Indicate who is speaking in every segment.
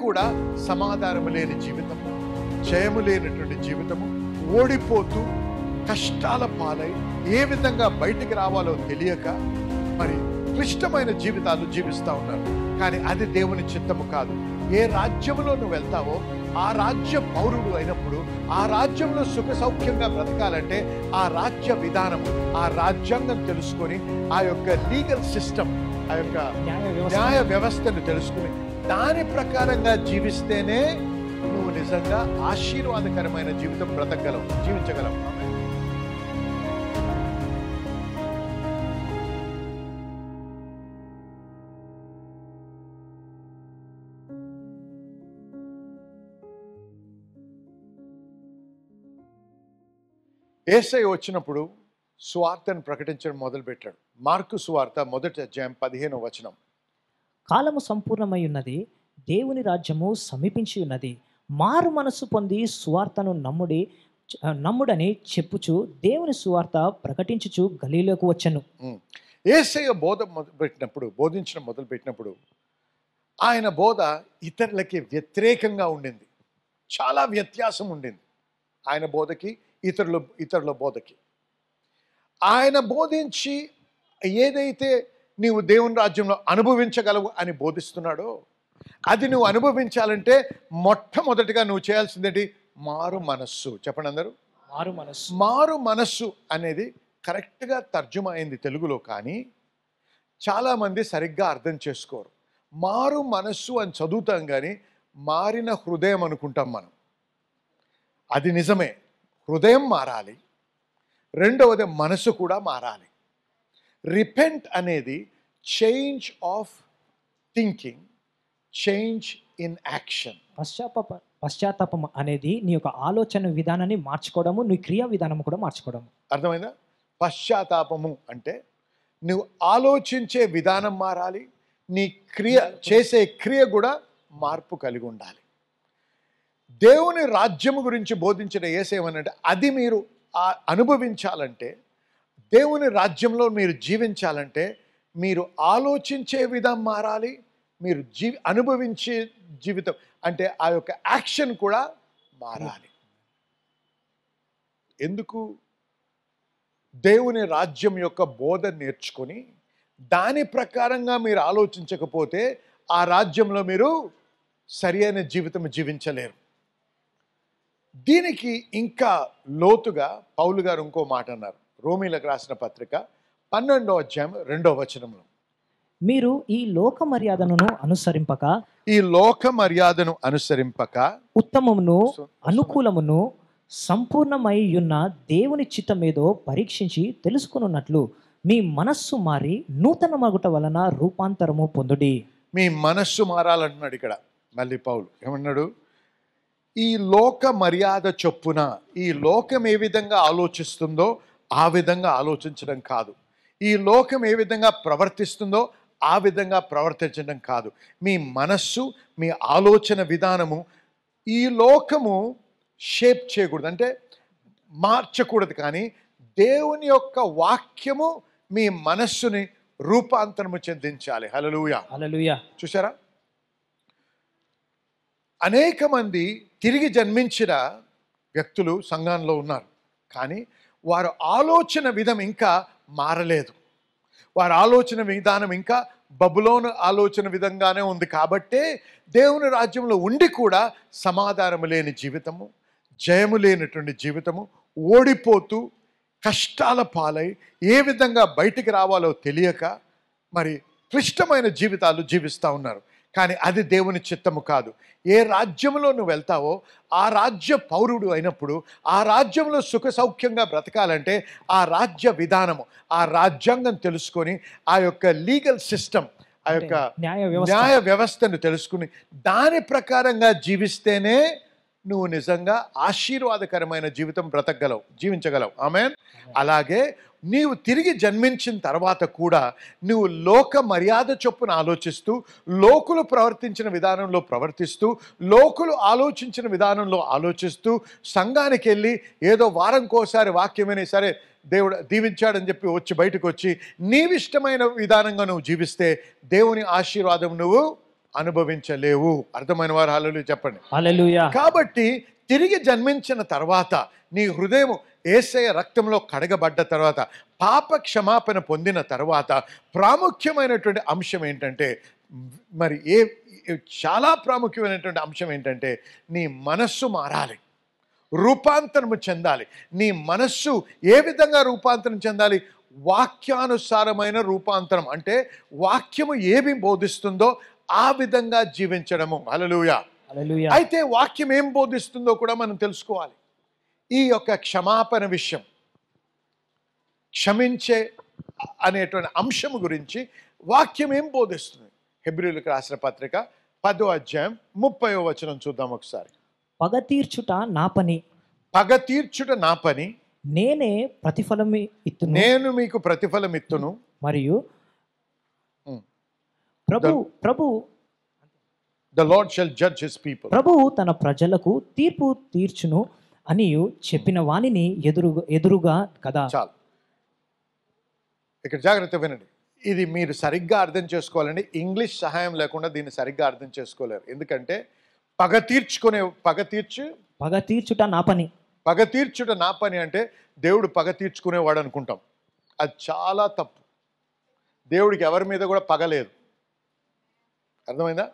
Speaker 1: కూడా సమాధానము లేని జీవితము, జయము లేనటువంటి జీవితము, ఓడిపోతూ కష్టాల పాలై ఏ విధంగా బయటికి రావాలో తెలియక మరి క్లిష్టమైన జీవితాలు జీవిస్తూ ఉన్నారు. కానీ అది దేవుని చిత్తము కాదు. ఏ రాజ్యంలో నువ్వు వెళ్తావో ఆ రాజ్య పౌరుడు అయినప్పుడు ఆ రాజ్యంలో సుఖ సౌఖ్యంగా బ్రతకాలంటే ఆ రాజ్య విధానము, ఆ రాజ్యాంగం తెలుసుకొని, ఆ యొక్క లీగల్ సిస్టమ్, ఆ యొక్క న్యాయ వ్యవస్థను తెలుసుకుని దాని ప్రకారంగా జీవిస్తేనే నువ్వు నిజంగా ఆశీర్వాదకరమైన జీవితం బ్రతకగలవు, జీవించగలవు. యేసయ్య వచ్చినప్పుడు సువార్తను ప్రకటించడం మొదలుపెట్టాడు. మార్కు సువార్త 1వ అధ్యాయం 15వ వచనం.
Speaker 2: కాలము సంపూర్ణమై ఉన్నది, దేవుని రాజ్యము సమీపించి ఉన్నది, మారు మనస్సు పొంది సువార్తను నమ్ముడని చెప్పుచు దేవుని సువార్త ప్రకటించుచు గలీలోకి వచ్చెను.
Speaker 1: యేసయ్య బోధించడం మొదలుపెట్టినప్పుడు ఆయన బోధ ఇతరులకి వ్యతిరేకంగా ఉండింది. చాలా వ్యత్యాసం ఉండింది ఆయన బోధకి ఇతరుల బోధకి. ఆయన బోధించి ఏదైతే నీవు దేవుని రాజ్యంలో అనుభవించగలవు అని బోధిస్తున్నాడో అది నువ్వు అనుభవించాలంటే మొట్టమొదటిగా నువ్వు చేయాల్సిందేంటి? మారు మనస్సు. చెప్పండి అందరూ. మారు మనస్సు అనేది కరెక్ట్గా తర్జుమా అయింది తెలుగులో, కానీ చాలామంది సరిగ్గా అర్థం చేసుకోరు. మారు మనస్సు అని చదువుతాం కానీ మారిన హృదయం అనుకుంటాం మనం. అది నిజమే, హృదయం మారాలి, రెండవది మనసు కూడా మారాలి. రిపెంట్ అనేది change of thinking, change in action.
Speaker 2: పశ్చాత్తాపం అనేది నీ యొక్క ఆలోచన విధానాన్ని మార్చుకోవడము, నీ క్రియా విధానం కూడా మార్చుకోవడము.
Speaker 1: అర్థమైందా? పశ్చాత్తాపము అంటే నువ్వు ఆలోచించే విధానం మారాలి, నీ చేసే క్రియ కూడా మార్పు కలిగి ఉండాలి. దేవుని రాజ్యము గురించి బోధించిన యేసేమనంటే అది మీరు అనుభవించాలంటే, దేవుని రాజ్యంలో మీరు జీవించాలంటే మీరు ఆలోచించే విధానం మారాలి, మీరు అనుభవించే జీవితం అంటే ఆ యొక్క యాక్షన్ కూడా మారాలి. ఎందుకు? దేవుని రాజ్యం యొక్క బోధ నేర్చుకొని దాని ప్రకారంగా మీరు ఆలోచించకపోతే ఆ రాజ్యంలో మీరు సరి అయిన జీవితం జీవించలేరు. దీనికి ఇంకా లోతుగా పౌలు గారు ఇంకో మాట అన్నారు. రోమీలకు రాసిన పత్రిక 12వ అధ్యాయం 2వ వచనంలో,
Speaker 2: మీరు ఈ లోక మర్యాదను అనుసరింపక
Speaker 1: ఉత్తమమును
Speaker 2: అనుకూలమును సంపూర్ణమై ఉన్న దేవుని చిత్తమేదో పరీక్షించి తెలుసుకున్నట్లు మీ మనస్సు మారి నూతన మగుట వలన రూపాంతరము పొందుడి.
Speaker 1: మీ మనస్సు మారాలంటున్నాడు ఇక్కడ. మళ్ళీ పౌలు ఏమన్నాడు? ఈ లోక మర్యాద చొప్పున, ఈ లోకం ఏ విధంగా ఆలోచిస్తుందో ఆ విధంగా ఆలోచించడం కాదు, ఈ లోకం ఏ విధంగా ప్రవర్తిస్తుందో ఆ విధంగా ప్రవర్తించడం కాదు. మీ మనస్సు, మీ ఆలోచన విధానము ఈ లోకము షేప్ చేయకూడదు, అంటే మార్చకూడదు. కానీ దేవుని యొక్క వాక్యము మీ మనస్సుని రూపాంతరము చెందించాలి. హల్లెలూయా,
Speaker 2: హల్లెలూయా.
Speaker 1: చూసారా, అనేక మంది తిరిగి జన్మించిన వ్యక్తులు సంఘంలో ఉన్నారు, కానీ వారు ఆలోచన విధం ఇంకా మారలేదు. వారి ఆలోచన విధానం ఇంకా బబులోను ఆలోచన విధంగానే ఉంది. కాబట్టే దేవుని రాజ్యంలో ఉండి కూడా సమాధానము లేని జీవితము, జయము లేనటువంటి జీవితము, ఓడిపోతూ కష్టాల పాలై ఏ విధంగా బయటికి రావాలో తెలియక మరి క్లిష్టమైన జీవితాలు జీవిస్తూ ఉన్నారు. కానీ అది దేవుని చిత్తము కాదు. ఏ రాజ్యంలో నువ్వు వెళ్తావో ఆ రాజ్య పౌరుడు అయినప్పుడు ఆ రాజ్యంలో సుఖ సౌఖ్యంగా బ్రతకాలంటే ఆ రాజ్య విధానము, ఆ రాజ్యాంగం తెలుసుకొని, ఆ యొక్క లీగల్ సిస్టమ్, ఆ యొక్క న్యాయ వ్యవస్థను తెలుసుకుని దాని ప్రకారంగా జీవిస్తేనే నువ్వు నిజంగా ఆశీర్వాదకరమైన జీవితం బ్రతకగలవు, జీవించగలవు. ఆమేన్. అలాగే నీవు తిరిగి జన్మించిన తర్వాత కూడా నువ్వు లోక మర్యాద చొప్పున ఆలోచిస్తూ, లోకులు ప్రవర్తించిన విధానంలో ప్రవర్తిస్తూ, లోకులు ఆలోచించిన విధానంలో ఆలోచిస్తూ, సంఘానికి వెళ్ళి ఏదో వారంకోసారి వాక్యమైనా సరే దేవుడు దీవించాడని చెప్పి వచ్చి బయటకు వచ్చి నీవిష్టమైన విధానంగా నువ్వు జీవిస్తే దేవుని ఆశీర్వాదం నువ్వు అనుభవించలేవు. అర్థమైన వారు హల్లెలూయా చెప్పండి.
Speaker 2: హల్లెలూయా.
Speaker 1: కాబట్టి తిరిగి జన్మించిన తర్వాత నీ హృదయం యేసయ్య రక్తంలో కడగబడ్డ తర్వాత, పాప క్షమాపణ పొందిన తర్వాత ప్రాముఖ్యమైనటువంటి అంశం ఏంటంటే, మరి చాలా ప్రాముఖ్యమైనటువంటి అంశం ఏంటంటే, నీ మనస్సు మారాలి, రూపాంతరము చెందాలి. నీ మనస్సు ఏ విధంగా రూపాంతరం చెందాలి? వాక్యానుసారమైన రూపాంతరం. అంటే వాక్యము ఏమి బోధిస్తుందో ఆ విధంగా జీవించడము. హల్లెలూయా.
Speaker 2: హల్లెలూయా.
Speaker 1: అయితే వాక్యం ఏం బోధిస్తుందో కూడా మనం తెలుసుకోవాలి. ఈ యొక్క క్షమాపణ విషయం, క్షమించే అనేటువంటి అంశం గురించి వాక్యం ఏం బోధిస్తుంది? హెబ్రీయులకు రాసిన పత్రిక 10వ అధ్యాయం 30వ వచనం చూద్దాం ఒకసారి.
Speaker 2: పగ తీర్చుట నా పని,
Speaker 1: పగ తీర్చుట నా పని,
Speaker 2: నేనే ప్రతిఫలం ఇత్తును,
Speaker 1: నేను మీకు ప్రతిఫలం ఇత్తును.
Speaker 2: మరియు ప్రభు
Speaker 1: The Lord shall judge his people.
Speaker 2: ప్రభువు తన ప్రజలకు తీర్పు తీర్చును అని చెప్పిన వానిని ఎదురుగా కదా.
Speaker 1: చాలు, ఇక్కడ జాగ్రత్త వినండి. ఇది మీరు సరిగ్గా అర్థం చేసుకోవాలండి. ఇంగ్లీష్ సహాయం లేకుండా దీన్ని సరిగ్గా అర్థం చేసుకోలేరు. ఎందుకంటే పగ తీర్చుట నా పని, పగ తీర్చుట నా పని అంటే దేవుడు పగ తీర్చుకునేవాడు అనుకుంటాం. అది చాలా తప్పు. దేవుడికి ఎవరి మీద కూడా పగ లేదు. అర్థమైందా?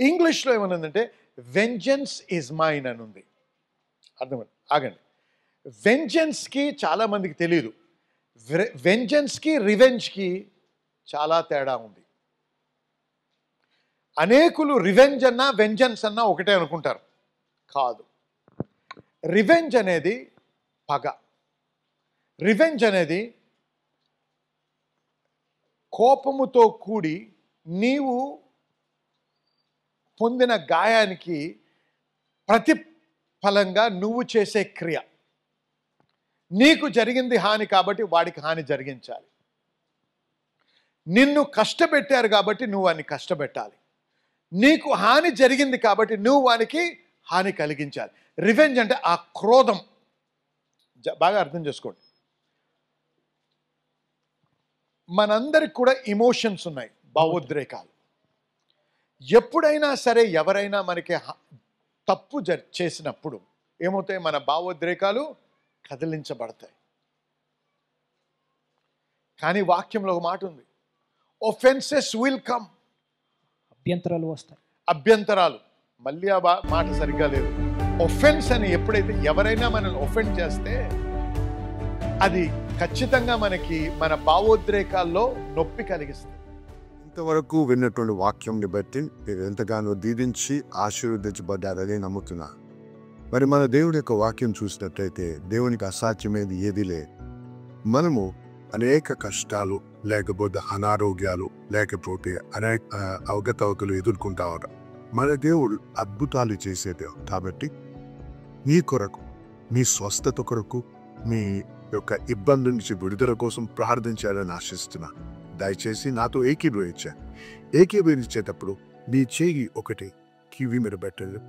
Speaker 1: ఇంగ్లీష్లో ఏమనుందంటే వెంజన్స్ ఈజ్ మైన్ అని ఉంది. అర్థమైంది? ఆగండి. వెంజన్స్కి చాలామందికి తెలియదు. వెంజన్స్కి రివెంజ్కి చాలా తేడా ఉంది. అనేకులు రివెంజ్ అన్నా వెంజన్స్ అన్నా ఒకటే అనుకుంటారు. కాదు. రివెంజ్ అనేది పగ. రివెంజ్ అనేది కోపముతో కూడి నీవు పొందిన గాయానికి ప్రతిఫలంగా నువ్వు చేసే క్రియ. నీకు జరిగింది హాని కాబట్టి వాడికి హాని జరిగించాలి. నిన్ను కష్టపెట్టారు కాబట్టి నువ్వు వాడిని కష్టపెట్టాలి. నీకు హాని జరిగింది కాబట్టి నువ్వు వానికి హాని కలిగించాలి. రివెంజ్ అంటే ఆ క్రోధం. బాగా అర్థం చేసుకోండి. మనందరికి కూడా ఇమోషన్స్ ఉన్నాయి, భావోద్రేకాలు. ఎప్పుడైనా సరే ఎవరైనా మనకి తప్పు చేసినప్పుడు ఏమవుతాయి? మన భావోద్రేకాలు కదిలించబడతాయి. కానీ వాక్యంలో ఒక మాట ఉంది, ఒఫెన్సెస్ విల్ కమ్.
Speaker 2: అభ్యంతరాలు వస్తాయి.
Speaker 1: అభ్యంతరాలు. మళ్ళీ ఆ మాట సరిగ్గా లేదు. ఒఫెన్స్ అని ఎప్పుడైతే ఎవరైనా మనల్ని ఒఫెండ్ చేస్తే అది ఖచ్చితంగా మనకి మన భావోద్రేకాల్లో నొప్పి కలిగిస్తుంది.
Speaker 3: ఇంతవరకు విన్నటువంటి వాక్యంని బట్టి మీరు ఎంతగానో దీవించి ఆశీర్వదించబడ్డారని నమ్ముతున్నా. మరి మన దేవుడి యొక్క వాక్యం చూసినట్లయితే దేవునికి అసాధ్యమేది ఏది లేదు. మనము అనేక కష్టాలు, లేకపోతే అనారోగ్యాలు, లేకపోతే అనేక అవగతవకలు ఎదుర్కొంటా ఉంటాం. మన దేవుడు అద్భుతాలు చేసే దేవుడు కాబట్టి మీ కొరకు, మీ స్వస్థత కొరకు, మీ యొక్క ఇబ్బంది నుంచి విడుదల కోసం ప్రార్థించాలని ఆశిస్తున్నా. దయచేసి నాతో ఏకీభవించేటప్పుడు మీ చేయి ఒకటి కివి మీద పెట్టండి,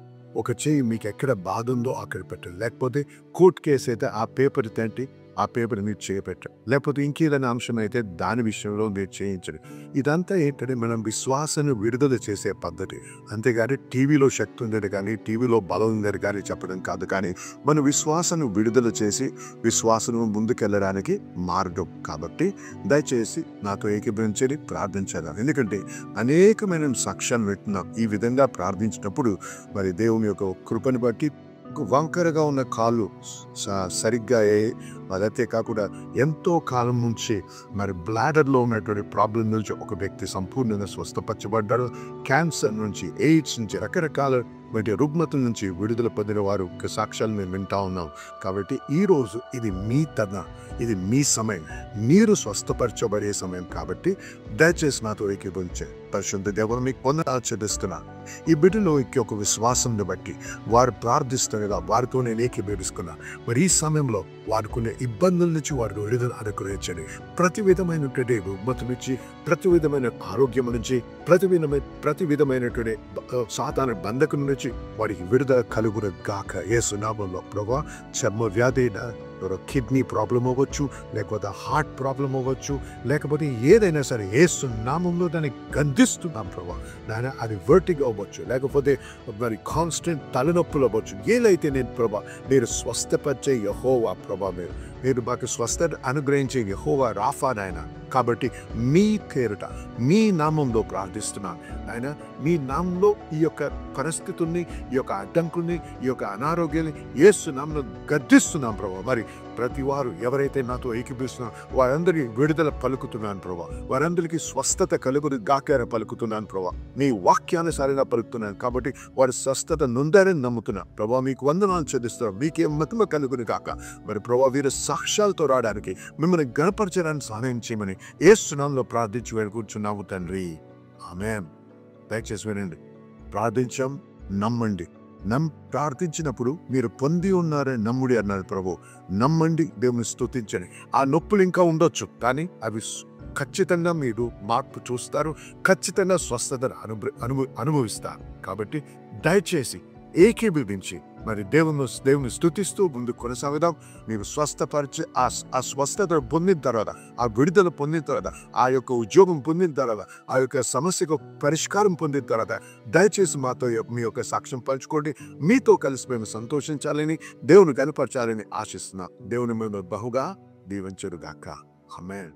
Speaker 3: ఒక చేయి మీకు ఎక్కడ బాధ ఉందో అక్కడ పెట్టండి. లేకపోతే కోర్టు కేసు అయితే ఆ పేపర్ తంటి ఆ పేపర్ మీరు చేయబెట్టండి. లేకపోతే ఇంకేదైనా అంశం అయితే దాని విషయంలో మీరు చేయించండి. ఇదంతా ఏంటంటే మనం విశ్వాసాన్ని విడుదల చేసే పద్ధతి. అంతేగాని టీవీలో శక్తి ఉందని కానీ, టీవీలో బలం ఉందని కానీ చెప్పడం కాదు. కానీ మన విశ్వాసాన్ని విడుదల చేసి విశ్వాసం ముందుకెళ్ళడానికి మార్గం. కాబట్టి దయచేసి నాతో ఏకీభవించని ప్రార్థించాలి. ఎందుకంటే అనేకమైన సాక్ష్యాలు వింటున్నాం. ఈ విధంగా ప్రార్థించినప్పుడు మరి దేవుని యొక్క కృపను బట్టి వంకరగా ఉన్న కాళ్ళు సరిగ్గా అదైతే కాకుండా ఎంతో కాలం నుంచి మరి బ్లాడర్లో ఉన్నటువంటి ప్రాబ్లం నుంచి ఒక వ్యక్తి సంపూర్ణంగా స్వస్థపరచబడ్డారు. క్యాన్సర్ నుంచి, ఎయిడ్స్ నుంచి, రకరకాల రుగ్మతల నుంచి విడుదల పొందిన వారు సాక్ష్యాలు మేము వింటా ఉన్నాం. కాబట్టి ఈరోజు ఇది మీ ఇది మీ సమయం, మీరు స్వస్థపరచబడే సమయం. కాబట్టి దయచేసి నాతో ఏకీభవించే పరిశుద్ధ దేవుడు మీకు ఆచరిస్తున్నాను. ఈ బిడ్డలో ఒక విశ్వాసాన్ని బట్టి వారు ప్రార్థిస్తుండగా వారితో నేను ఏకీభవిస్తున్నాను. మరి ఈ సమయంలో వారుకునే ఇబ్బందుల నుంచి వారు విడుదల అనుగ్రహించండి. ప్రతి విధమైనటువంటి రుగ్మత నుంచి, ప్రతి విధమైన ఆరోగ్యం నుంచి, ప్రతి విధమైనటువంటి సాతాను బంధకం నుంచి వారికి విడుదల కలుగును గాక. యేసు నామములో ప్రభువా, చర్మ వ్యాధి కిడ్నీ ప్రాబ్లం అవ్వచ్చు, లేకపోతే హార్ట్ ప్రాబ్లం అవ్వచ్చు, లేకపోతే ఏదైనా సరే యేసు నామంలో దాన్ని గద్దిస్తున్నాం ప్రభా. నాయన అది వర్టిగా అవ్వచ్చు, లేకపోతే మరి కాన్స్టెంట్ తలనొప్పులు అవ్వచ్చు, ఏదైతే నేను ప్రభా మీరు స్వస్థపరిచే యెహోవా ప్రభా, మీరు మాకు స్వస్థత అనుగ్రహించే యెహోవా రాఫా నాయన. కాబట్టి మీ పేరుట మీ నామంలో ప్రార్థిస్తున్నాను ఆయన. మీ నామంలో ఈ యొక్క పరిస్థితుల్ని, ఈ యొక్క అడ్డంకుల్ని, ఈ యొక్క అనారోగ్యాన్ని యేసు నామంలో గద్దిస్తున్నాం ప్రభా. మరి ప్రతి వారు ఎవరైతే నాతో ఏకీపిస్తున్నారో వారందరికీ విడుదల పలుకుతున్నాను ప్రభా. వారందరికీ స్వస్థత కలుగుని గాకార పలుకుతున్నాను ప్రభా. మీ వాక్యానుసారంగా పలుకుతున్నాను కాబట్టి వారి స్వస్థత నుండారని నమ్ముతున్నాను ప్రభా. మీకు వందనాలు చెల్లిస్తున్నాం. మీకే మహిమ కలుగుని కాక. మరి ప్రభా వీరు సాక్ష్యాలతో రావడానికి, మిమ్మల్ని గణపరచడానికి సహాయం చేయమని యేసు నామములో ప్రార్థించి వేడుకుంటున్నాము తండ్రి. ఆమేన్. దయచేసి వినండి. ప్రార్థించాం, నమ్మండి. ప్రార్థించినప్పుడు మీరు పొంది ఉన్నారని నమ్ముడి అన్నారు ప్రభు. నమ్మండి, దేవుని స్తుతించండి. ఆ నొప్పులు ఇంకా ఉండొచ్చు, కానీ అవి ఖచ్చితంగా మీరు మార్పు చూస్తారు, ఖచ్చితంగా స్వస్థతను అనుభవిస్తారు. కాబట్టి దయచేసి ఏకీభవించి మరి దేవుని స్తుతిస్తూ ముందు కొనసాగుదాం. మీరు స్వస్థపరిచి ఆ స్వస్థత పొందిన తర్వాత, ఆ విడుదల పొందిన తర్వాత, ఆ యొక్క ఉద్యోగం పొందిన తర్వాత, ఆ యొక్క సమస్యకు పరిష్కారం పొందిన తర్వాత దయచేసి మాతో మీ యొక్క సాక్ష్యం పంచుకోండి. మీతో కలిసి మేము సంతోషించాలని, దేవుని కనపరచాలని ఆశిస్తున్నాం. దేవుని మేము బహుగా దీవించుగాక. ఆమేన్.